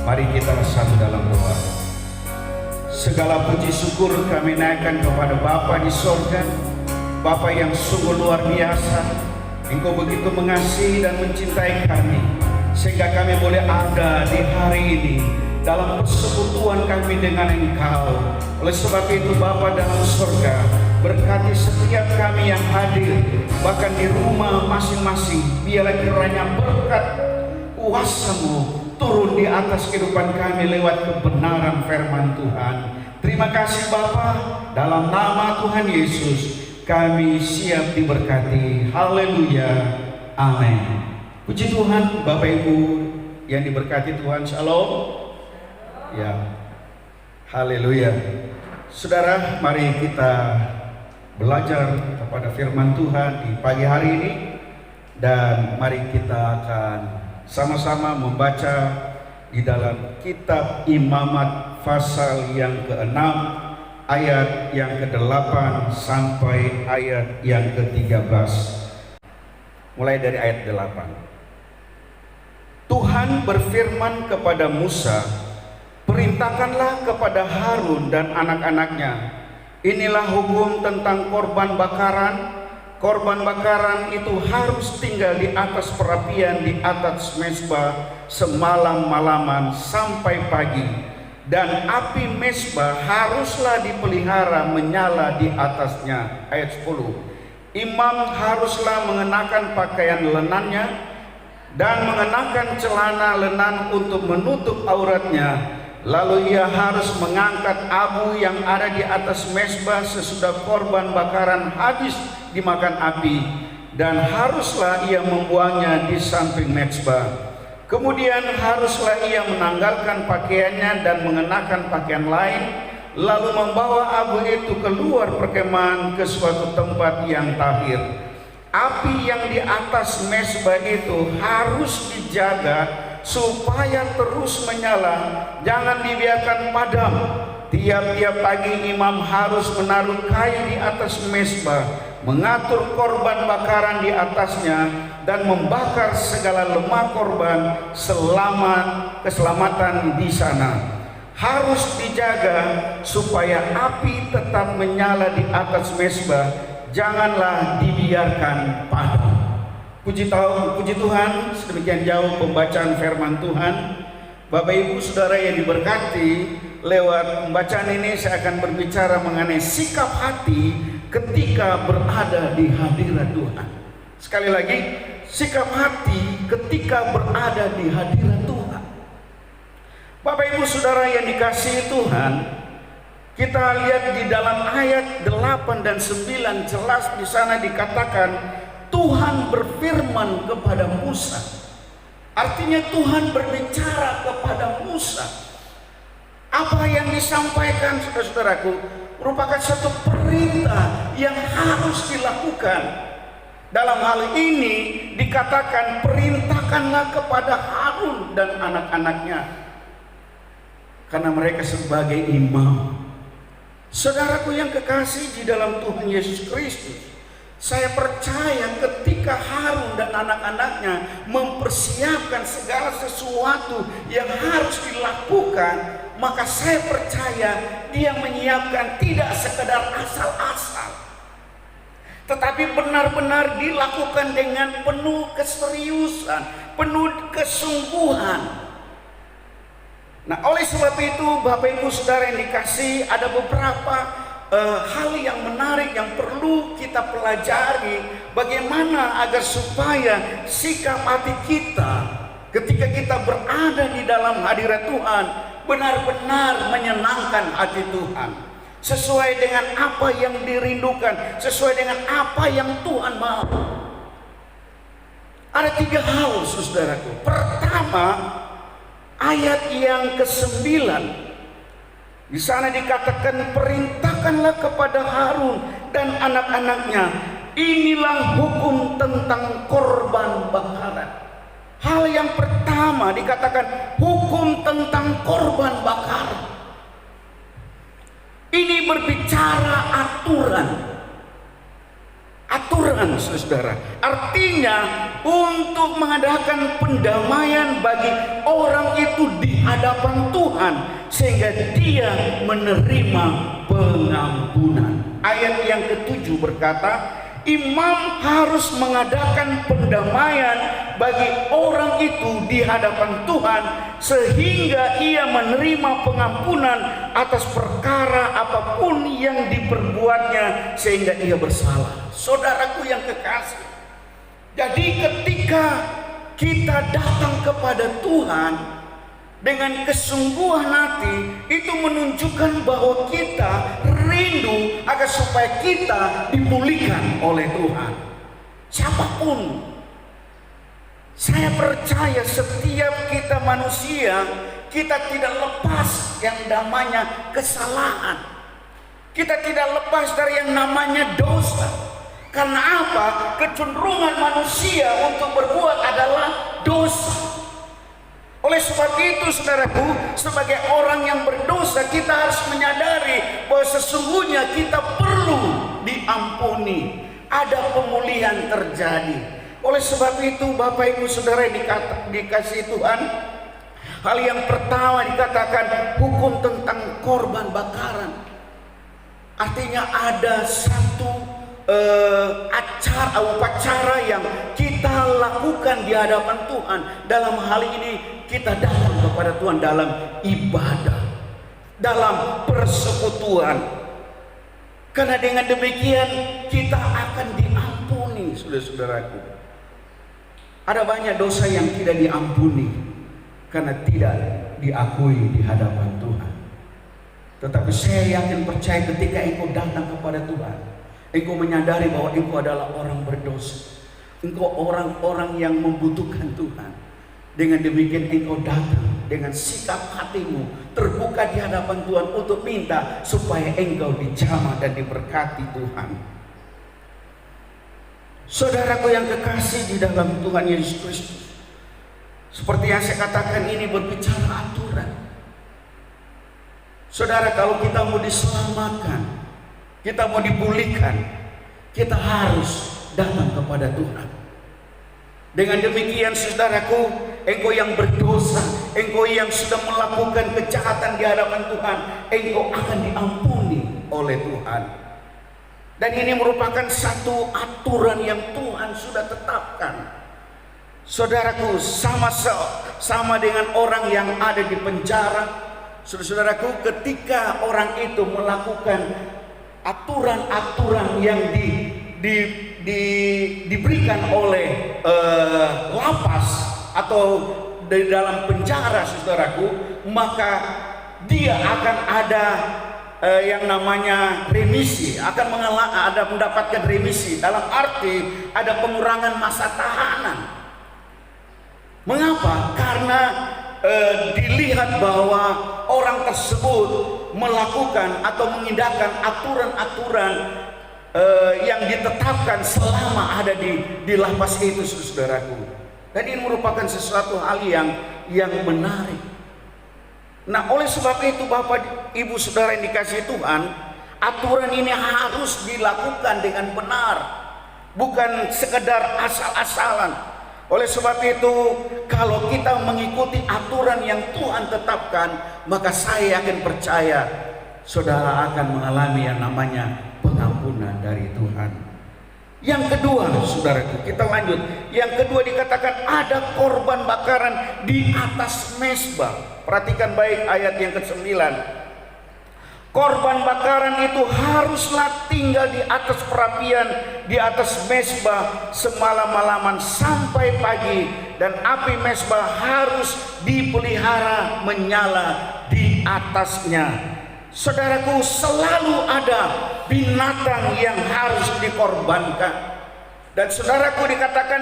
Mari kita bersatu dalam doa. Segala puji syukur kami naikkan kepada Bapa di sorga, Bapa yang sungguh luar biasa. Engkau begitu mengasihi dan mencintai kami, sehingga kami boleh ada di hari ini dalam persekutuan kami dengan Engkau. Oleh sebab itu Bapa dalam sorga, berkati setiap kami yang hadir, bahkan di rumah masing-masing. Biarlah kiranya berkat kuasa-Mu turun di atas kehidupan kami lewat kebenaran firman Tuhan. Terima kasih Bapa, dalam nama Tuhan Yesus kami siap diberkati. Haleluya, amin. Puji Tuhan. Bapak Ibu yang diberkati Tuhan, shalom ya, haleluya. Saudara, mari kita belajar kepada firman Tuhan di pagi hari ini, dan mari kita akan sama-sama membaca di dalam kitab Imamat pasal yang ke-6 ayat yang ke-8 sampai ayat yang ke-13. Mulai dari ayat 8. Tuhan berfirman kepada Musa, "Perintahkanlah kepada Harun dan anak-anaknya, inilah hukum tentang korban bakaran. Korban bakaran itu harus tinggal di atas perapian di atas mezbah semalam-malaman sampai pagi, dan api mezbah haruslah dipelihara menyala di atasnya." Ayat 10. Imam haruslah mengenakan pakaian lenannya dan mengenakan celana lenan untuk menutup auratnya. Lalu ia harus mengangkat abu yang ada di atas mezbah sesudah korban bakaran habis dimakan api, dan haruslah ia membuangnya di samping mezbah. Kemudian haruslah ia menanggalkan pakaiannya dan mengenakan pakaian lain, lalu membawa abu itu keluar perkemahan ke suatu tempat yang tahir. Api yang di atas mezbah itu harus dijaga supaya terus menyala, jangan dibiarkan padam. Tiap-tiap pagi imam harus menaruh kayu di atas mezbah, mengatur korban bakaran di atasnya, dan membakar segala lemak korban selama keselamatan di sana. Harus dijaga supaya api tetap menyala di atas mezbah, janganlah dibiarkan padam. Puji Tuhan, sedemikian jauh pembacaan firman Tuhan. Bapak Ibu Saudara yang diberkati, lewat pembacaan ini saya akan berbicara mengenai sikap hati ketika berada di hadirat Tuhan. Sekali lagi, sikap hati ketika berada di hadirat Tuhan. Bapak Ibu Saudara yang dikasihi Tuhan, kita lihat di dalam ayat 8 dan 9 jelas di sana dikatakan Tuhan berfirman kepada Musa. Artinya Tuhan berbicara kepada Musa. Apa yang disampaikan saudara-saudaraku merupakan satu perintah yang harus dilakukan. Dalam hal ini dikatakan perintahkanlah kepada Harun dan anak-anaknya, karena mereka sebagai imam. Saudaraku yang kekasih di dalam Tuhan Yesus Kristus, saya percaya ketika Harun dan anak-anaknya mempersiapkan segala sesuatu yang harus dilakukan, maka saya percaya dia menyiapkan tidak sekedar asal-asal, tetapi benar-benar dilakukan dengan penuh keseriusan, penuh kesungguhan. Nah, oleh sebab itu Bapak Ibu Saudara yang dikasihi, ada beberapa hal yang menarik yang perlu kita pelajari, bagaimana agar supaya sikap hati kita ketika kita berada di dalam hadirat Tuhan benar-benar menyenangkan hati Tuhan, sesuai dengan apa yang dirindukan, sesuai dengan apa yang Tuhan mau. Ada 3 hal saudaraku. Pertama, ayat yang ke-9 di sana dikatakan perintahkanlah kepada Harun dan anak-anaknya, inilah hukum tentang korban bakaran. Hal yang pertama dikatakan hukum tentang korban bakaran. Ini berbicara aturan. Aturan saudara, artinya untuk mengadakan pendamaian bagi orang itu di hadapan Tuhan sehingga dia menerima pengampunan. Ayat yang ke-7 berkata, imam harus mengadakan pendamaian bagi orang itu di hadapan Tuhan sehingga ia menerima pengampunan atas perkara apapun yang diperbuatnya sehingga ia bersalah. Saudaraku yang kekasih, jadi ketika kita datang kepada Tuhan dengan kesungguhan hati, itu menunjukkan bahwa kita rindu agar supaya kita dipulihkan oleh Tuhan. Siapapun, saya percaya setiap kita manusia, kita tidak lepas yang namanya kesalahan. Kita tidak lepas dari yang namanya dosa. Karena apa? Kecenderungan manusia untuk berbuat adalah dosa. Oleh sebab itu, saudaraku, sebagai orang yang berdosa, kita harus menyadari bahwa sesungguhnya kita perlu diampuni. Ada pemulihan terjadi. Oleh sebab itu, Bapak Ibu Saudara yang dikasihi Tuhan, hal yang pertama dikatakan hukum tentang korban bakaran. Artinya ada satu upacara yang kita lakukan di hadapan Tuhan. Dalam hal ini kita datang kepada Tuhan dalam ibadah, dalam persekutuan. Karena dengan demikian kita akan diampuni, saudara-saudaraku. Ada banyak dosa yang tidak diampuni karena tidak diakui di hadapan Tuhan. Tetapi saya yakin percaya ketika engkau datang kepada Tuhan, engkau menyadari bahwa engkau adalah orang berdosa. Engkau orang-orang yang membutuhkan Tuhan. Dengan demikian engkau datang dengan sikap hatimu terbuka di hadapan Tuhan untuk minta supaya engkau dijamah dan diberkati Tuhan. Saudaraku yang kekasih di dalam Tuhan Yesus Kristus, seperti yang saya katakan, ini berbicara aturan. Saudara, kalau kita mau diselamatkan, kita mau dipulihkan, kita harus datang kepada Tuhan. Dengan demikian, saudaraku, engkau yang berdosa, engkau yang sudah melakukan kejahatan di hadapan Tuhan, engkau akan diampuni oleh Tuhan. Dan ini merupakan satu aturan yang Tuhan sudah tetapkan. Saudaraku, sama dengan orang yang ada di penjara. Saudaraku, ketika orang itu melakukan aturan-aturan yang diberikan oleh lapas atau di dalam penjara, saudaraku, maka dia akan ada yang namanya remisi, akan mendapatkan remisi, dalam arti ada pengurangan masa tahanan. Mengapa? Karena dilihat bahwa orang tersebut melakukan atau mengindahkan aturan-aturan yang ditetapkan selama ada di lapas itu, saudaraku. Dan ini merupakan sesuatu hal yang menarik. Nah, oleh sebab itu, Bapak Ibu Saudara yang dikasihi Tuhan, aturan ini harus dilakukan dengan benar, bukan sekedar asal-asalan. Oleh sebab itu, kalau kita mengikuti aturan yang Tuhan tetapkan, maka saya yakin percaya saudara akan mengalami yang namanya pengampunan dari Tuhan. Yang kedua, saudaraku, kita lanjut. Yang kedua dikatakan ada korban bakaran di atas mezbah. Perhatikan baik ayat yang ke-9. Korban bakaran itu haruslah tinggal di atas perapian, di atas mezbah semalam-malaman sampai pagi, dan api mezbah harus dipelihara menyala di atasnya. Saudaraku, selalu ada binatang yang harus dikorbankan. Dan saudaraku, dikatakan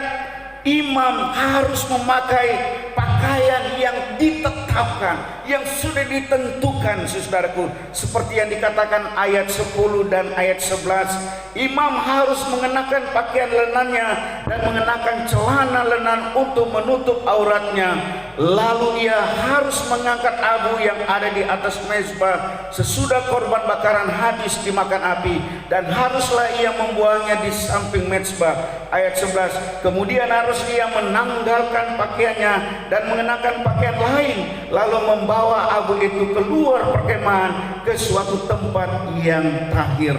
imam harus memakai pakaian yang ditetapkan, yang sudah ditentukan, saudaraku. Seperti yang dikatakan ayat 10 dan ayat 11, imam harus mengenakan pakaian lenannya dan mengenakan celana lenan untuk menutup auratnya. Lalu ia harus mengangkat abu yang ada di atas mezbah sesudah korban bakaran habis dimakan api, dan haruslah ia membuangnya di samping mezbah. Ayat 11, kemudian harus ia menanggalkan pakaiannya dan mengenakan pakaian lain, lalu membawa abu itu keluar perkemahan ke suatu tempat yang tahir.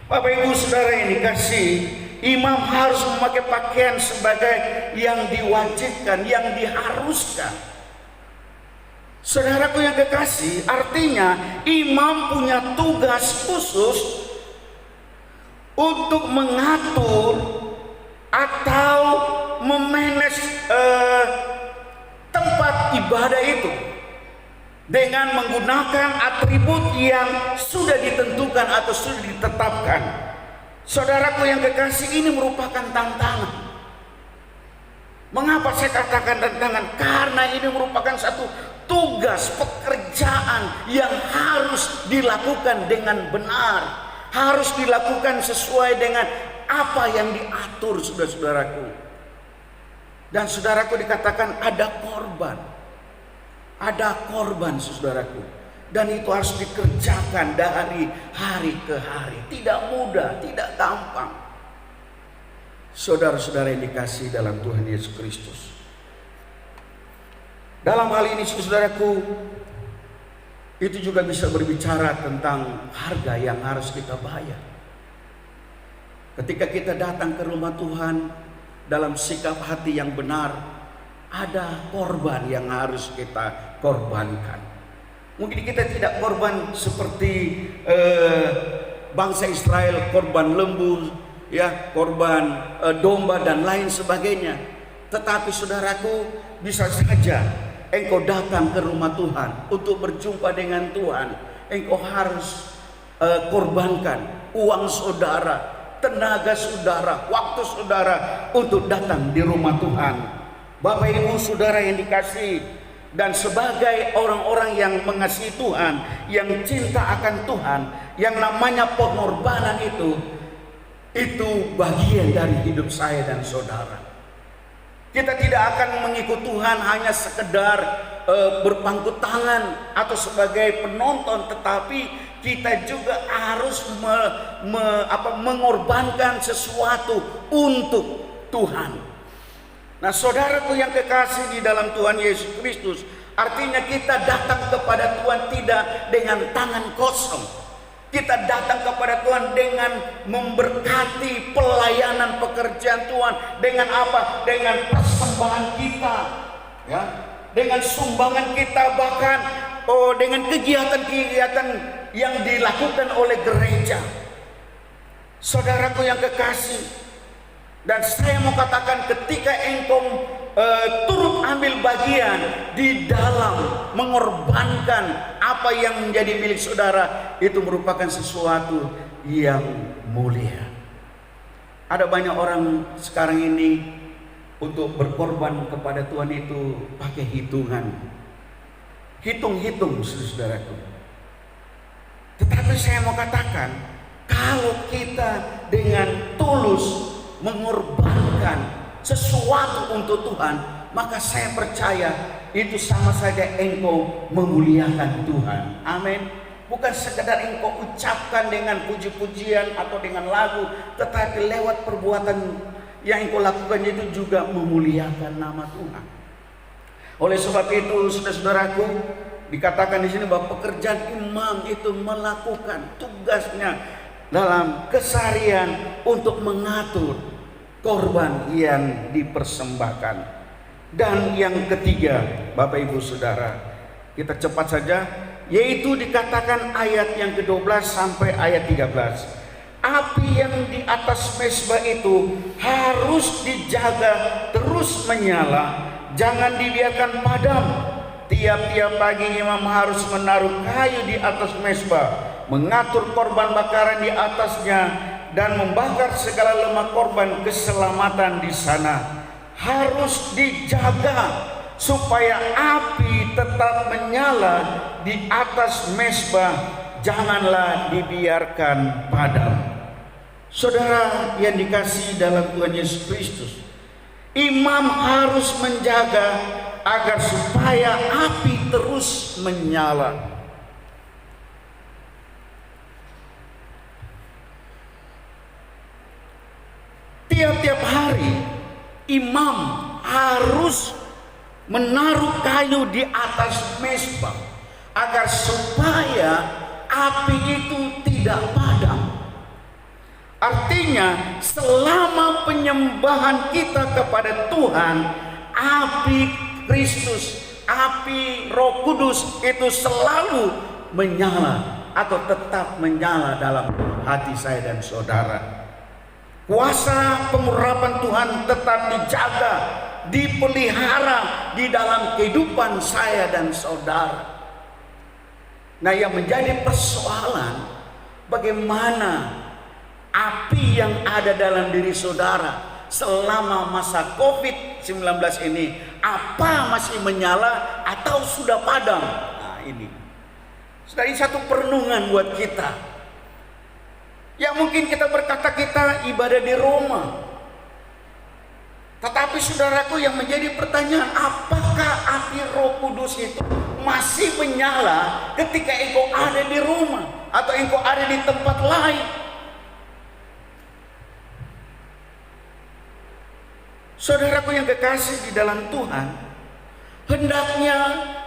Bapak Ibu Saudara yang dikasih, imam harus memakai pakaian sebagai yang diwajibkan, yang diharuskan. Saudaraku yang kekasih, artinya imam punya tugas khusus untuk mengatur atau memanage tempat ibadah itu dengan menggunakan atribut yang sudah ditentukan atau sudah ditetapkan. Saudaraku yang kekasih, ini merupakan tantangan. Mengapa saya katakan tantangan? Karena ini merupakan satu tugas pekerjaan yang harus dilakukan dengan benar, harus dilakukan sesuai dengan apa yang diatur, saudara-saudaraku. Dan saudaraku, dikatakan ada korban, saudaraku, dan itu harus dikerjakan dari hari ke hari. Tidak mudah, tidak gampang. Saudara-saudara yang dikasih dalam Tuhan Yesus Kristus, dalam hal ini saudaraku, itu juga bisa berbicara tentang harga yang harus kita bayar. Ketika kita datang ke rumah Tuhan dalam sikap hati yang benar, ada korban yang harus kita korbankan. Mungkin kita tidak korban seperti bangsa Israel, korban lembu, ya, korban domba dan lain sebagainya. Tetapi saudaraku, bisa saja engkau datang ke rumah Tuhan untuk berjumpa dengan Tuhan, engkau harus korbankan uang saudara, tenaga saudara, waktu saudara untuk datang di rumah Tuhan. Bapak Ibu Saudara yang dikasih, dan sebagai orang-orang yang mengasihi Tuhan, yang cinta akan Tuhan, yang namanya pengorbanan itu bagian dari hidup saya dan saudara. Kita tidak akan mengikut Tuhan hanya sekedar berpangku tangan atau sebagai penonton, tetapi kita juga harus mengorbankan sesuatu untuk Tuhan. Nah, saudaraku yang kekasih di dalam Tuhan Yesus Kristus, artinya kita datang kepada Tuhan tidak dengan tangan kosong. Kita datang kepada Tuhan dengan memberkati pelayanan pekerjaan Tuhan. Dengan apa? Dengan persembahan kita, ya, dengan sumbangan kita, bahkan dengan kegiatan-kegiatan yang dilakukan oleh gereja. Saudaraku yang kekasih, dan saya mau katakan, ketika engkau turut ambil bagian di dalam mengorbankan apa yang menjadi milik saudara, itu merupakan sesuatu yang mulia. Ada banyak orang sekarang ini untuk berkorban kepada Tuhan itu pakai hitungan, hitung-hitung, saudaraku. Tetapi saya mau katakan, kalau kita dengan tulus mengorbankan sesuatu untuk Tuhan, maka saya percaya itu sama saja engkau memuliakan Tuhan. Amin. Bukan sekedar engkau ucapkan dengan puji-pujian atau dengan lagu, tetapi lewat perbuatan yang engkau lakukan itu juga memuliakan nama Tuhan. Oleh sebab itu, saudara-saudaraku, dikatakan di sini bahwa pekerjaan imam itu melakukan tugasnya dalam keseharian untuk mengatur korban yang dipersembahkan. Dan yang ketiga, Bapak Ibu Saudara, kita cepat saja, yaitu dikatakan ayat yang ke-12 sampai ayat 13. Api yang di atas mezbah itu harus dijaga terus menyala, jangan dibiarkan padam. Tiap-tiap pagi imam harus menaruh kayu di atas mezbah, mengatur korban bakaran di atasnya, dan membakar segala lemak korban keselamatan di sana. Harus dijaga supaya api tetap menyala di atas mezbah, janganlah dibiarkan padam. Saudara yang dikasihi dalam Tuhan Yesus Kristus, imam harus menjaga agar supaya api terus menyala. Tiap-tiap hari imam harus menaruh kayu di atas mezbah agar supaya api itu tidak padam. Artinya selama penyembahan kita kepada Tuhan, api Kristus, api Roh Kudus itu selalu menyala atau tetap menyala dalam hati saya dan saudara. Kuasa pengurapan Tuhan tetap dijaga, dipelihara di dalam kehidupan saya dan saudara. Nah, yang menjadi persoalan, bagaimana api yang ada dalam diri saudara selama masa COVID-19 ini, apa masih menyala atau sudah padam? Nah, ini dari satu perenungan buat kita. Ya, mungkin kita berkata kita ibadah di rumah, tetapi saudaraku, yang menjadi pertanyaan, apakah api Roh Kudus itu masih menyala ketika engkau ada di rumah atau engkau ada di tempat lain? Saudaraku yang kekasih di dalam Tuhan, hendaknya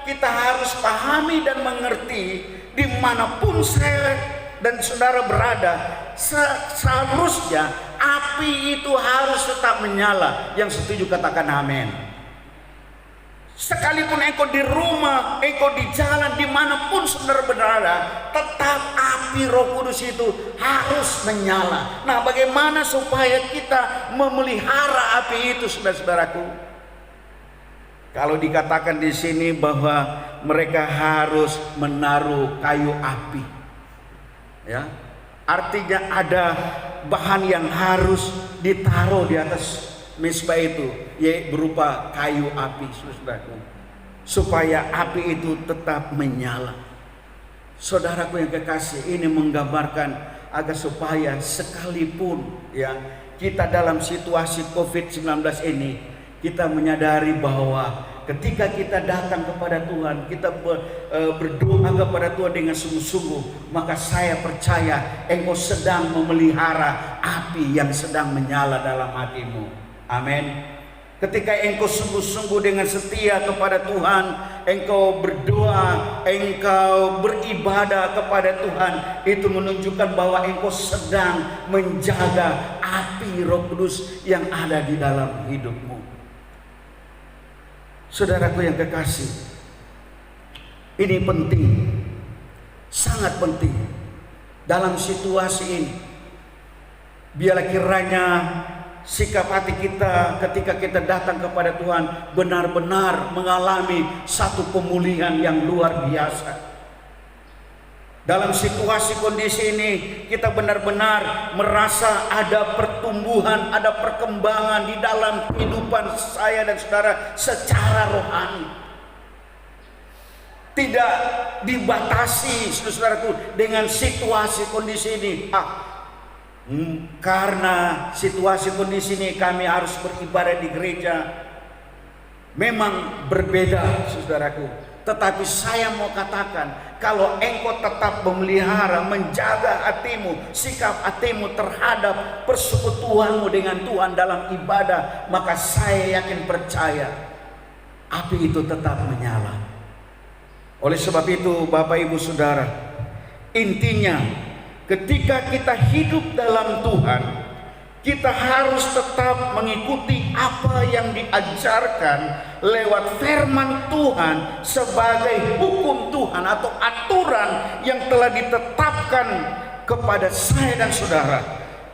kita harus pahami dan mengerti, dimanapun saya dan saudara berada, seharusnya api itu harus tetap menyala. Yang setuju katakan amin. Sekalipun engkau di rumah, engkau di jalan, dimanapun saudara berada, tetap api Roh Kudus itu harus menyala. Nah, bagaimana supaya kita memelihara api itu, saudara-saudaraku? Kalau dikatakan di sini bahwa mereka harus menaruh kayu api, ya, artinya ada bahan yang harus ditaruh di atas mezbah itu, yaitu berupa kayu api, saudaraku, supaya api itu tetap menyala. Saudaraku yang kekasih, ini menggambarkan agar supaya sekalipun ya kita dalam situasi COVID-19 ini, kita menyadari bahwa ketika kita datang kepada Tuhan, kita berdoa kepada Tuhan dengan sungguh-sungguh, maka saya percaya engkau sedang memelihara api yang sedang menyala dalam hatimu. Amin. Ketika engkau sungguh-sungguh dengan setia kepada Tuhan, engkau berdoa, engkau beribadah kepada Tuhan, itu menunjukkan bahwa engkau sedang menjaga api Roh Kudus yang ada di dalam hidupmu. Saudaraku yang kekasih, ini penting, sangat penting dalam situasi ini. Biarlah kiranya sikap hati kita ketika kita datang kepada Tuhan benar-benar mengalami satu pemulihan yang luar biasa. Dalam situasi kondisi ini kita benar-benar merasa ada pertumbuhan, ada perkembangan di dalam kehidupan saya dan saudara secara rohani. Tidak dibatasi, saudaraku, dengan situasi kondisi ini. Karena situasi kondisi ini kami harus beribadah di gereja. Memang berbeda, saudaraku. Tetapi saya mau katakan, kalau engkau tetap memelihara, menjaga hatimu, sikap hatimu terhadap persekutuanmu dengan Tuhan dalam ibadah, maka saya yakin percaya api itu tetap menyala. Oleh sebab itu, Bapak Ibu Saudara, intinya ketika kita hidup dalam Tuhan, kita harus tetap mengikuti apa yang diajarkan lewat firman Tuhan sebagai hukum Tuhan atau aturan yang telah ditetapkan kepada saya dan saudara.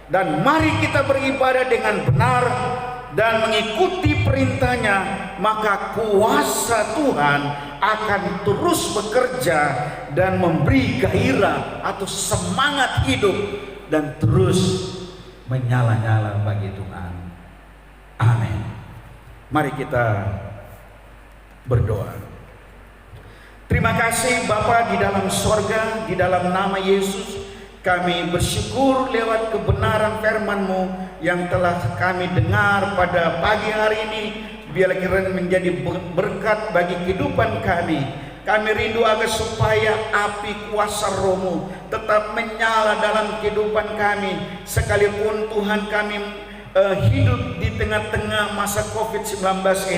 Dan mari kita beribadah dengan benar dan mengikuti perintahnya, maka kuasa Tuhan akan terus bekerja dan memberi gairah atau semangat hidup dan terus menyala-nyala bagi Tuhan. Amin. Mari kita berdoa. Terima kasih Bapa di dalam sorga, di dalam nama Yesus kami bersyukur lewat kebenaran firman-Mu yang telah kami dengar pada pagi hari ini. Biarlah kiranya menjadi berkat bagi kehidupan kami. Kami rindu agar supaya api kuasa Roh-Mu tetap menyala dalam kehidupan kami. Sekalipun Tuhan kami hidup di tengah-tengah masa COVID-19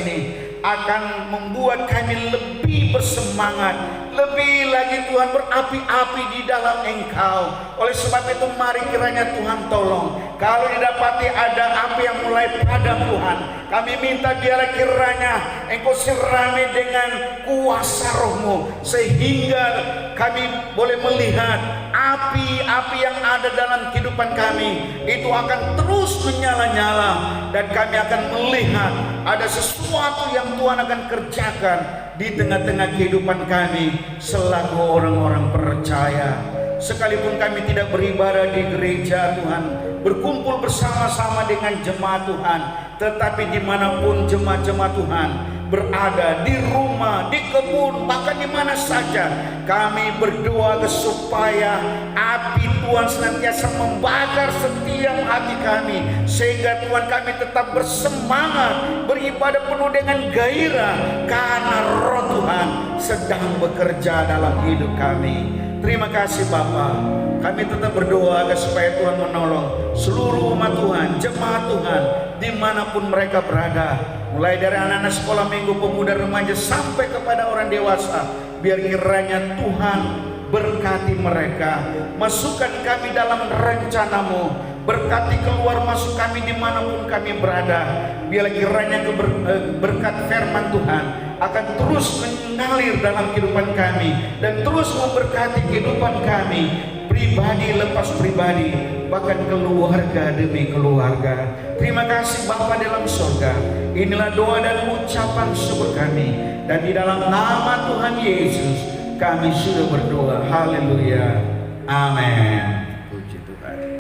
ini, akan membuat kami lebih bersemangat, lebih lagi Tuhan berapi-api di dalam Engkau. Oleh sebab itu mari kiranya Tuhan tolong, kalau didapati ada api yang mulai padam Tuhan, kami minta biarlah kiranya Engkau sirami dengan kuasa Roh-Mu, sehingga kami boleh melihat api-api yang ada dalam kehidupan kami itu akan terus menyala-nyala, dan kami akan melihat ada sesuatu yang Tuhan akan kerjakan di tengah-tengah kehidupan kami selaku orang-orang percaya. Sekalipun kami tidak beribadah di gereja Tuhan, berkumpul bersama-sama dengan jemaat Tuhan, tetapi dimanapun jemaat-jemaat Tuhan berada, di rumah, di kebun, bahkan di mana saja, kami berdoa supaya api Tuhan senantiasa membakar setiap hati kami, sehingga Tuhan kami tetap bersemangat, beribadah penuh dengan gairah, karena Roh Tuhan sedang bekerja dalam hidup kami. Terima kasih Bapa. Kami tetap berdoa agar supaya Tuhan menolong seluruh umat Tuhan, jemaat Tuhan, dimanapun mereka berada, mulai dari anak-anak sekolah minggu, pemuda, remaja, sampai kepada orang dewasa. Biar kiranya Tuhan berkati mereka, masukkan kami dalam rencana-Mu, berkati keluar masuk kami dimanapun kami berada. Biar kiranya berkat firman Tuhan akan terus mengalir dalam kehidupan kami, dan terus memberkati kehidupan kami, pribadi lepas pribadi, bahkan keluarga demi keluarga. Terima kasih Bapa dalam surga. Inilah doa dan ucapan syukur kami, dan di dalam nama Tuhan Yesus kami sudah berdoa. Haleluya. Amin.